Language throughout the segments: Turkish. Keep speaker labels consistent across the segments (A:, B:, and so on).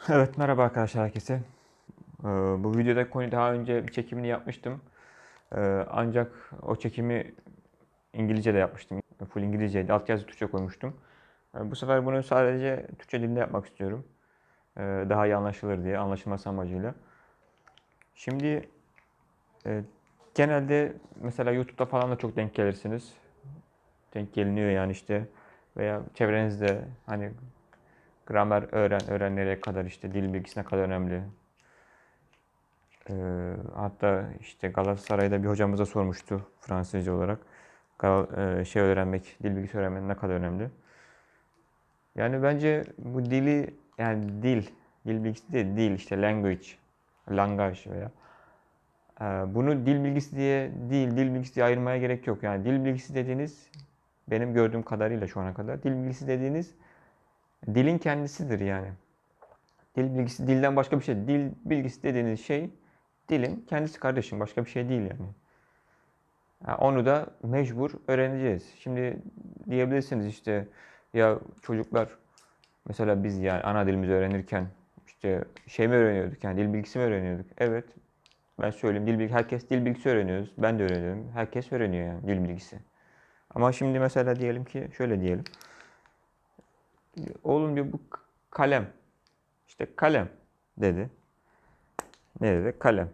A: Evet, merhaba arkadaşlar herkese. Bu videoda konuyu daha önce bir çekimini yapmıştım. Ancak o çekimi İngilizce'de yapmıştım. Full İngilizceydi. Altyazı Türkçe koymuştum. Bu sefer bunu sadece Türkçe dilde yapmak istiyorum. Daha iyi anlaşılır diye, anlaşılması amacıyla. Şimdi e, genelde mesela YouTube'da falan da çok denk gelirsiniz. Denk geliniyor yani işte. Veya çevrenizde hani gramer öğren nereye kadar işte dil bilgisine kadar önemli. Hatta işte Galatasaray'da bir hocamıza sormuştu Fransızca olarak. Şey öğrenmek, dil bilgisi öğrenmek ne kadar önemli. Yani bence bu dili yani dil bilgisi değil, dil işte langaj veya bunu dil bilgisi diye değil, dil bilgisi diye ayırmaya gerek yok. Yani dil bilgisi dediğiniz benim gördüğüm kadarıyla şu ana kadar dil bilgisi dediğiniz dilin kendisidir yani. Dil bilgisi dilden başka bir şey. Dil bilgisi dediğiniz şey dilin kendisi kardeşim başka bir şey değil yani. Onu da mecbur öğreneceğiz. Şimdi diyebilirsiniz işte ya çocuklar mesela biz yani ana dilimizi öğrenirken işte şey mi öğreniyorduk yani dil bilgisi mi öğreniyorduk? Evet, ben söyleyeyim dil bilgisi herkes dil bilgisi öğreniyoruz. Ben de öğreniyorum. Herkes öğreniyor yani dil bilgisi. Ama şimdi mesela diyelim ki şöyle diyelim. Oğlum diyor bu kalem. İşte kalem dedi. Ne dedi? Kalem.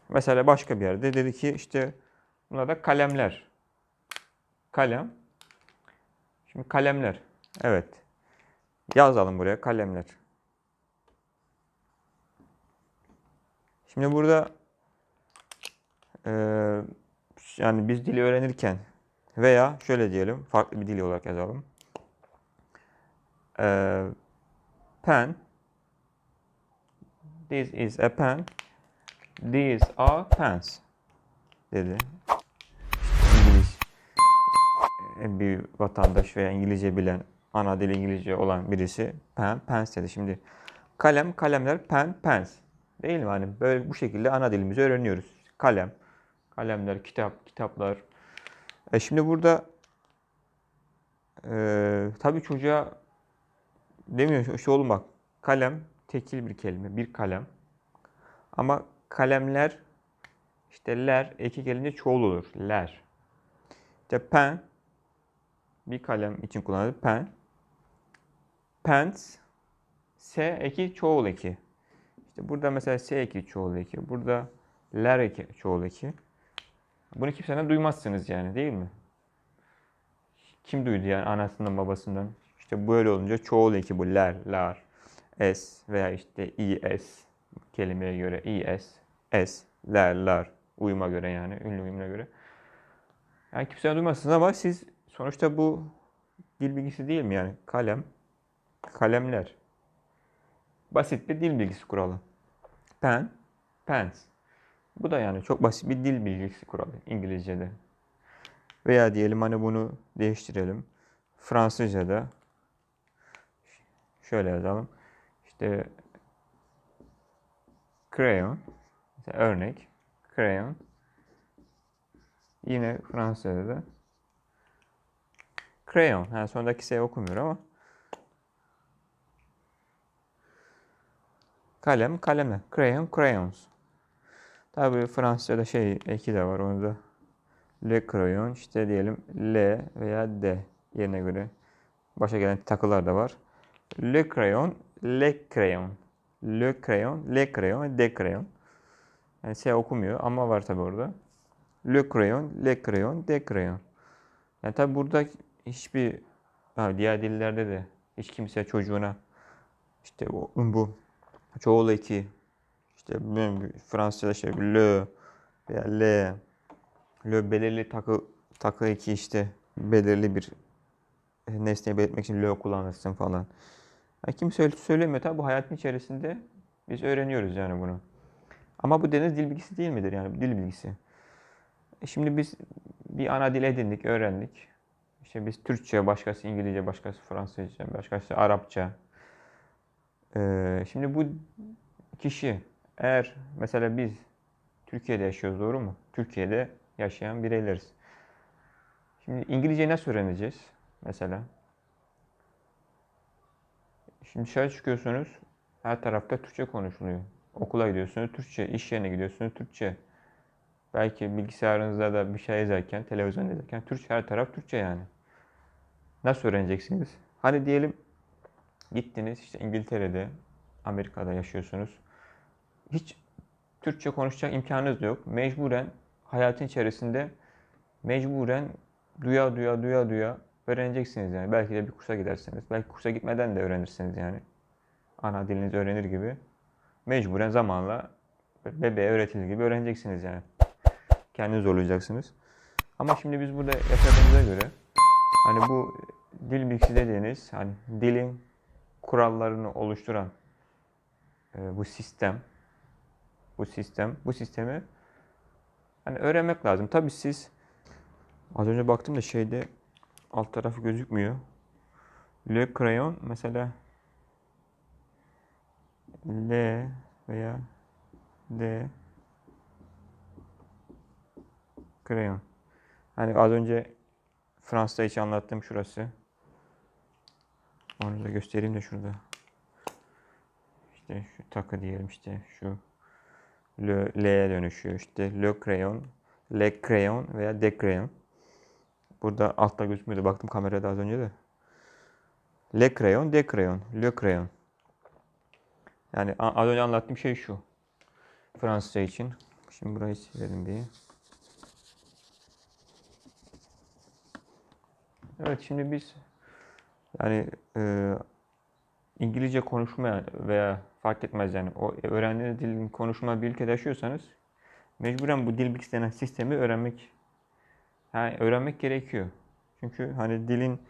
A: Mesela başka bir yerde dedi ki işte buna da kalemler. Kalem. Şimdi kalemler. Evet. Yazalım buraya kalemler. Şimdi burada eee, yani biz dili öğrenirken veya şöyle diyelim farklı bir dil olarak yazalım. Eee, pen. This is a pen. These are pens dedi. İngiliz bir vatandaş veya İngilizce bilen ana dili İngilizce olan birisi pen, pens dedi. Şimdi kalem, kalemler, pen, pens. Değil mi? Hani böyle bu şekilde ana dilimizi öğreniyoruz. Kalem, kalemler, kitap, kitaplar. Şimdi burada tabii çocuğa demiyor işte oğlum bak kalem tekil bir kelime bir kalem ama kalemler işte ler eki gelince çoğul olur ler. İşte pen bir kalem için kullanılır pen. Pens s eki çoğul eki. İşte burada mesela s eki çoğul eki. Burada ler eki çoğul eki. Bunu kimseden duymazsınız yani değil mi? Kim duydu yani anasından babasından? İşte böyle olunca çoğul eki bu ler, lar, s veya işte es kelimeye göre es, ler, lar uyuma göre yani ünlü uyumuna göre. Yani kimseden duymazsınız ama siz sonuçta bu dil bilgisi değil mi yani? Kalem, kalemler. Basit bir dil bilgisi kuralı. Pen, pens. Bu da yani çok basit bir dil bilgisi kuralı İngilizce'de. Veya diyelim hani bunu değiştirelim. Fransızca'da şöyle yazalım. İşte crayon, mesela örnek crayon. Yine Fransızca'da da crayon. Yani sondaki S okumuyor ama kalem, kalemler. Crayon, crayons. Tabii Fransızca'da şey eki de var. Onu da le crayon işte diyelim L veya D yerine göre başa gelen takılar da var. Le crayon, le crayon. Le crayon, le crayon, de crayon. Yani S okumuyor ama var tabii orada. Le crayon, le crayon, de crayon. Yani tabii burada hiçbir diğer dillerde de hiç kimse çocuğuna işte bu çoğul eki işte Fransızca'da işte le veya le belirli takı eki işte belirli bir nesneyi belirtmek için le kullanırsın falan. Yani kimse öyle söylemiyor. Tabi bu hayatın içerisinde biz öğreniyoruz yani bunu. Ama bu deniz dil bilgisi değil midir yani dil bilgisi? Şimdi biz bir ana dil edindik, öğrendik. İşte biz Türkçe, başkası İngilizce, başkası Fransızca, başkası Arapça. Şimdi bu kişi eğer mesela biz Türkiye'de yaşıyoruz doğru mu? Türkiye'de yaşayan bireyleriz. Şimdi İngilizceyi nasıl öğreneceğiz mesela? Şimdi dışarı çıkıyorsunuz, her tarafta Türkçe konuşuluyor. Okula gidiyorsunuz Türkçe, iş yerine gidiyorsunuz Türkçe. Belki bilgisayarınızda da bir şey yazarken, televizyon izlerken Türkçe, her taraf Türkçe yani. Nasıl öğreneceksiniz? Hani diyelim gittiniz işte İngiltere'de, Amerika'da yaşıyorsunuz. Hiç Türkçe konuşacak imkanınız da yok. Mecburen hayatın içerisinde mecburen duya öğreneceksiniz yani. Belki de bir kursa gidersiniz. Belki kursa gitmeden de öğrenirsiniz yani. Ana dilinizi öğrenir gibi. Mecburen zamanla bebeğe öğretilir gibi öğreneceksiniz yani. Kendiniz zorlayacaksınız. Ama şimdi biz burada yaşadığımıza göre hani bu dil bilgisi dediğiniz hani dilin kurallarını oluşturan bu sistemi hani öğrenmek lazım. Tabii siz az önce baktım da şeyde alt tarafı gözükmüyor. Le crayon mesela L veya D crayon. Hani az önce Fransa'da hiç anlattığım şurası. Onu da göstereyim de şurada. İşte şu takı diyelim işte şu L'ye dönüşüyor. İşte le crayon, le crayon veya de crayon. Burada altta gözükmüyordu. Baktım kamerada az önce de. Le crayon, de crayon, le crayon. Yani az önce anlattığım şey şu. Fransızca için. Şimdi burayı silelim diye. Evet şimdi biz yani İngilizce konuşmaya veya fark etmez yani o öğrendiğiniz dilin konuşma bir ülkede yaşıyorsanız mecburen bu dil bilgisi denen sistemi öğrenmek gerekiyor. Çünkü hani dilin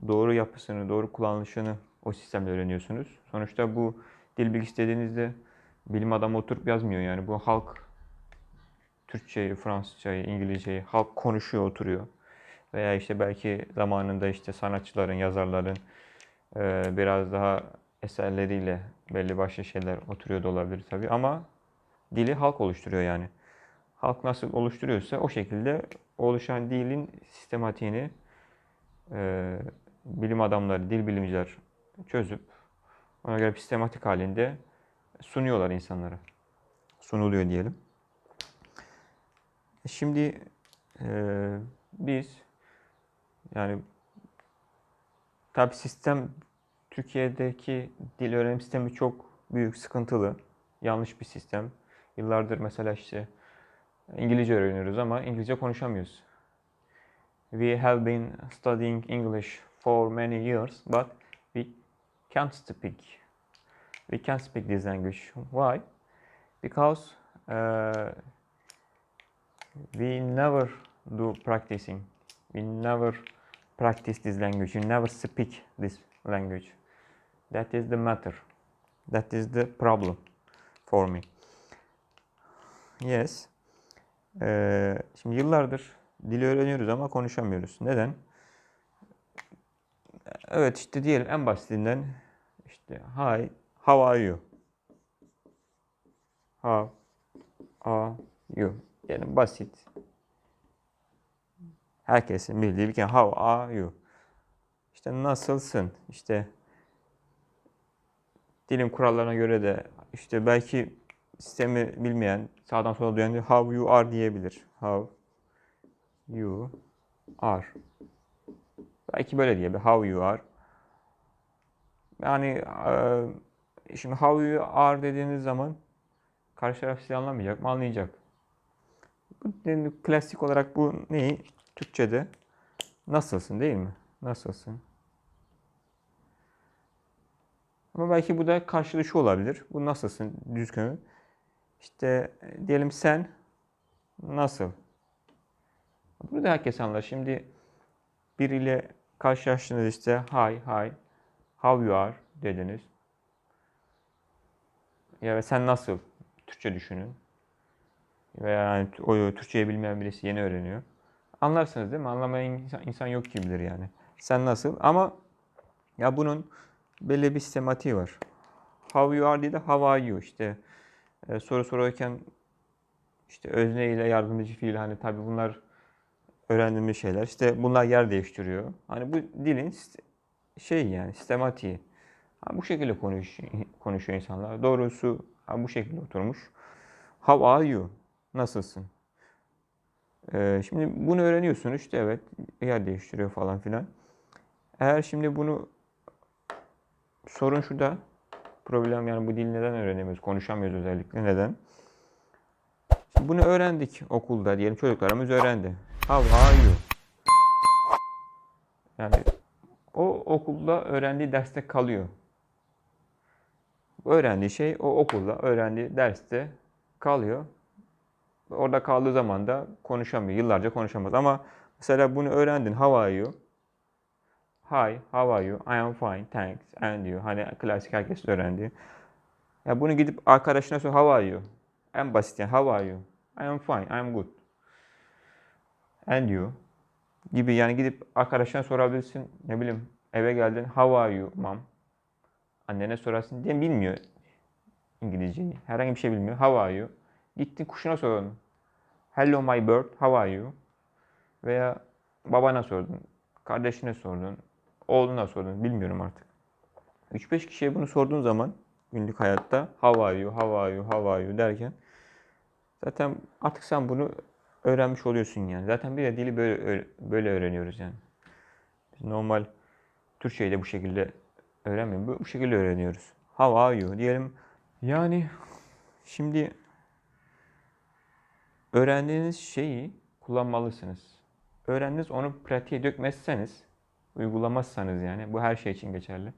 A: doğru yapısını, doğru kullanışını o sistemde öğreniyorsunuz. Sonuçta bu dil bilgisi dediğinizde bilim adamı oturup yazmıyor yani. Bu halk Türkçeyi, Fransızcayı, İngilizceyi halk konuşuyor, oturuyor. Veya işte belki zamanında işte sanatçıların, yazarların biraz daha eserleriyle belli başlı şeyler oturuyor da olabilir tabii. Ama dili halk oluşturuyor yani. Halk nasıl oluşturuyorsa o şekilde oluşan dilin sistematiğini e, bilim adamları, dil bilimciler çözüp ona göre bir sistematik halinde sunuyorlar insanlara. Sunuluyor diyelim. Şimdi biz yani tabi sistem Türkiye'deki dil öğrenim sistemi çok büyük, sıkıntılı, yanlış bir sistem. Yıllardır mesela işte İngilizce öğreniyoruz ama İngilizce konuşamıyoruz. We have been studying English for many years, but we can't speak. We can't speak this language. Why? Because we never do practicing. We never practice this language. We never speak this language. That is the matter. That is the problem for me. Yes. Şimdi yıllardır dili öğreniyoruz ama konuşamıyoruz. Neden? Evet işte diyelim en basitinden işte hi, how are you? How are you? Yani basit. Herkesin bildiği bir kelime. How are you? İşte nasılsın? İşte dilin kurallarına göre de işte belki sistemi bilmeyen, sağdan sola duyan how you are diyebilir. How you are. Belki böyle diyebilir. How you are. Yani şimdi how you are dediğiniz zaman karşı taraf sizi anlamayacak mı? Anlayacak. Yani klasik olarak bu neyi? Türkçe'de nasılsın değil mi? Nasılsın? Ama belki bu da karşılığı şu olabilir. Bu nasılsın düzgün. İşte diyelim sen nasıl? Burada herkes anlar. Şimdi biriyle karşılaştınız işte hi, how you are dediniz. Ya sen nasıl? Türkçe düşünün. Veya yani o Türkçeyi bilmeyen birisi yeni öğreniyor. Anlarsınız değil mi? Anlamayan insan yok gibidir yani. Sen nasıl? Ama ya bunun belli bir sistematiği var. How you are değil de how are you işte. Soru sorarken işte özne ile yardımcı fiil hani tabii bunlar öğrendiğimiz şeyler. İşte bunlar yer değiştiriyor. Hani bu dilin şey yani sistematiği. Ha, bu şekilde konuşuyor insanlar. Doğrusu ha, bu şekilde oturmuş. How are you? Nasılsın? Şimdi bunu öğreniyorsun işte evet yer değiştiriyor falan filan. Eğer şimdi bunu sorun şurada. Problem yani bu dili neden öğrenemiyoruz? Konuşamıyoruz özellikle. Neden? Şimdi bunu öğrendik okulda diyelim çocuklarımız öğrendi. How are you? Yani o okulda öğrendiği derste kalıyor. Öğrendiği şey o okulda öğrendiği derste kalıyor. Orada kaldığı zaman da konuşamıyor. Yıllarca konuşamaz. Ama mesela bunu öğrendin. How are you? Hi, how are you? I am fine, thanks. And you. Hani klasik herkes öğrendi. Ya bunu gidip arkadaşına sor. How are you? En basit yani. How are you? I am fine, I am good. And you? Gibi yani gidip arkadaşına sorabilirsin. Ne bileyim eve geldin. How are you, mom? Annene sorarsın diye bilmiyor İngilizceyi. Herhangi bir şey bilmiyor. How are you? Gittin kuşuna sordun. Hello my bird, how are you? Veya babana sordun, kardeşine sordun, oğluna sordun, bilmiyorum artık. 3-5 kişiye bunu sorduğun zaman günlük hayatta how are you, how are you, how are you derken zaten artık sen bunu öğrenmiş oluyorsun yani. Zaten bir de dili böyle öğreniyoruz yani. Biz normal Türkçeyi de bu şekilde öğrenmiyoruz. Bu şekilde öğreniyoruz. How are you diyelim. Yani şimdi öğrendiğiniz şeyi kullanmalısınız. Öğrendiniz onu pratiğe dökmezseniz, uygulamazsanız yani bu her şey için geçerli.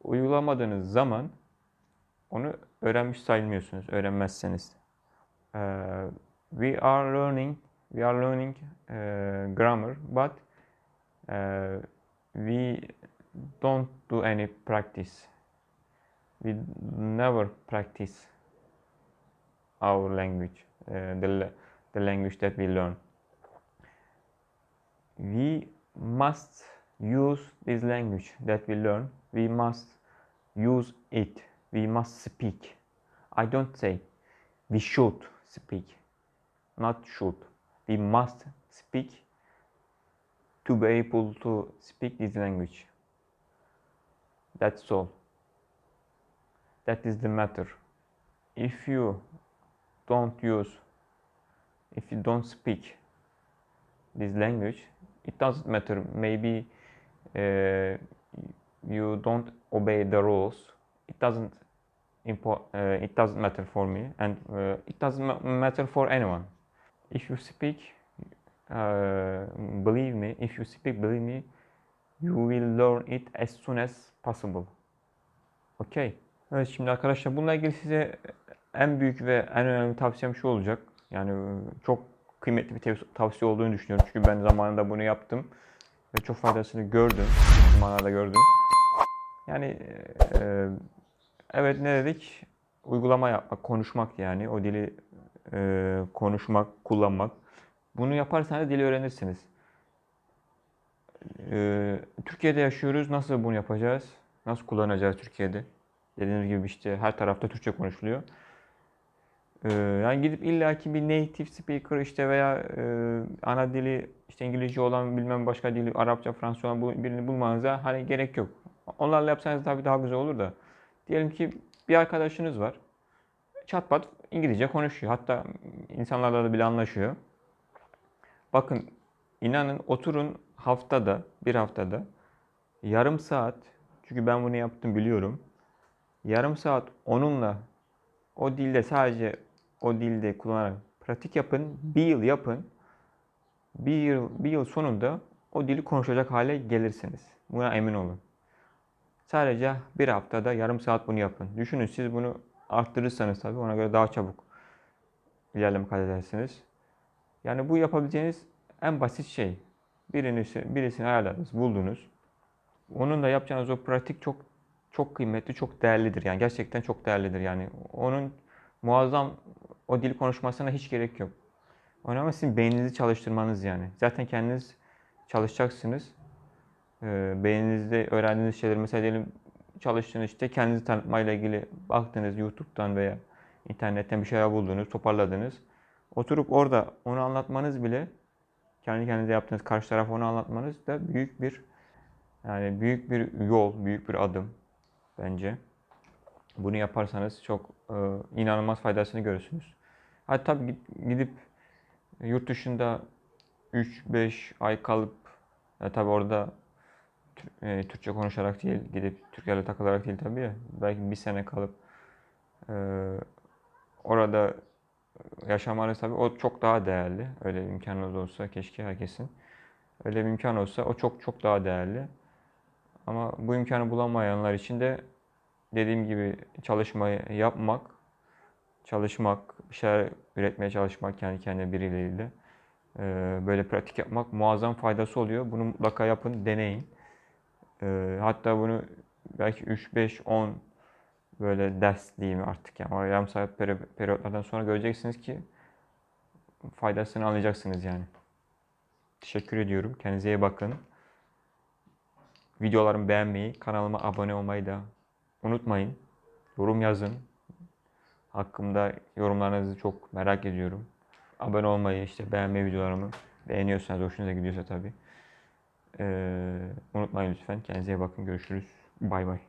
A: Uygulamadığınız zaman onu öğrenmiş sayılmıyorsunuz öğrenmezseniz. We are learning grammar, but we don't do any practice. We never practice our language, the language that we learn. We must use this language that we learn. We must use it. We must speak. I don't say we should speak, not should. We must speak to be able to speak this language. That's all. That is the matter. If you don't use, if you don't speak this language, it doesn't matter. Maybe you don't obey the rules. It doesn't it doesn't matter for me, and it doesn't matter for anyone. If you speak, believe me. If you speak, believe me, you will learn it as soon as possible. Okay. Evet şimdi arkadaşlar bununla ilgili size en büyük ve en önemli tavsiyem şu olacak. Yani çok kıymetli bir tavsiye olduğunu düşünüyorum. Çünkü ben zamanında bunu yaptım ve çok faydasını gördüm. Zamanlarda gördüm. Yani evet ne dedik? Uygulama yapmak, konuşmak yani. O dili konuşmak, kullanmak. Bunu yaparsanız dili öğrenirsiniz. Türkiye'de yaşıyoruz. Nasıl bunu yapacağız? Nasıl kullanacağız Türkiye'de? Dediğiniz gibi işte her tarafta Türkçe konuşuluyor. Yani gidip illaki bir native speaker işte veya ana dili işte İngilizce olan bilmem başka dili Arapça, Fransızca olan birini bulmanıza hani gerek yok. Onlarla yapsanız tabii daha güzel olur da. Diyelim ki bir arkadaşınız var. Çat pat İngilizce konuşuyor. Hatta insanlarla da bile anlaşıyor. Bakın inanın oturun haftada, bir haftada yarım saat çünkü ben bunu yaptım biliyorum. Yarım saat onunla o dilde sadece o dilde kullanarak pratik yapın. Bir yıl yapın. Bir yıl sonunda o dili konuşacak hale gelirsiniz. Buna emin olun. Sadece bir haftada yarım saat bunu yapın. Düşünün siz bunu arttırırsanız tabii ona göre daha çabuk ilerleme kat edersiniz. Yani bu yapabileceğiniz en basit şey. Birisini ayarladınız, buldunuz. Onun da yapacağınız o pratik çok kıymetli, çok değerlidir. Yani gerçekten çok değerlidir. Yani onun muazzam o dil konuşmasına hiç gerek yok. Önemli sizin beyninizi çalıştırmanız yani. Zaten kendiniz çalışacaksınız. Beyninizde öğrendiğiniz şeyleri mesela diyelim çalıştığınız işte kendinizi tanıtmayla ilgili baktınız YouTube'dan veya internetten bir şeyler buldunuz, toparladınız. Oturup orada onu anlatmanız bile kendi kendinize yaptığınız karşı tarafa onu anlatmanız da büyük bir Yani büyük bir yol, büyük bir adım bence. Bunu yaparsanız çok inanılmaz faydasını görürsünüz. Hatta tabii gidip yurt dışında 3-5 ay kalıp tabii orada Türkçe konuşarak değil, gidip Türklerle takılarak değil tabii ya. Belki bir sene kalıp e, orada yaşamanız tabii o çok daha değerli. Öyle bir imkanınız olsa keşke herkesin. Öyle bir imkan olsa o çok çok daha değerli. Ama bu imkanı bulamayanlar için de dediğim gibi çalışmayı yapmak, çalışmak, bir şeyler üretmeye çalışmak kendi kendine birileriyle böyle pratik yapmak muazzam faydası oluyor. Bunu mutlaka yapın, deneyin. Hatta bunu belki 3, 5, 10 böyle ders diyeyim artık yani o yarım saat periyotlardan sonra göreceksiniz ki faydasını anlayacaksınız yani. Teşekkür ediyorum. Kendinize iyi bakın. Videolarımı beğenmeyi, kanalıma abone olmayı da unutmayın. Yorum yazın. Hakkımda yorumlarınızı çok merak ediyorum. Abone olmayı, işte beğenmeyi videolarımı beğeniyorsanız, hoşunuza gidiyorsa tabii. Unutmayın lütfen. Kendinize iyi bakın. Görüşürüz. Bay bay.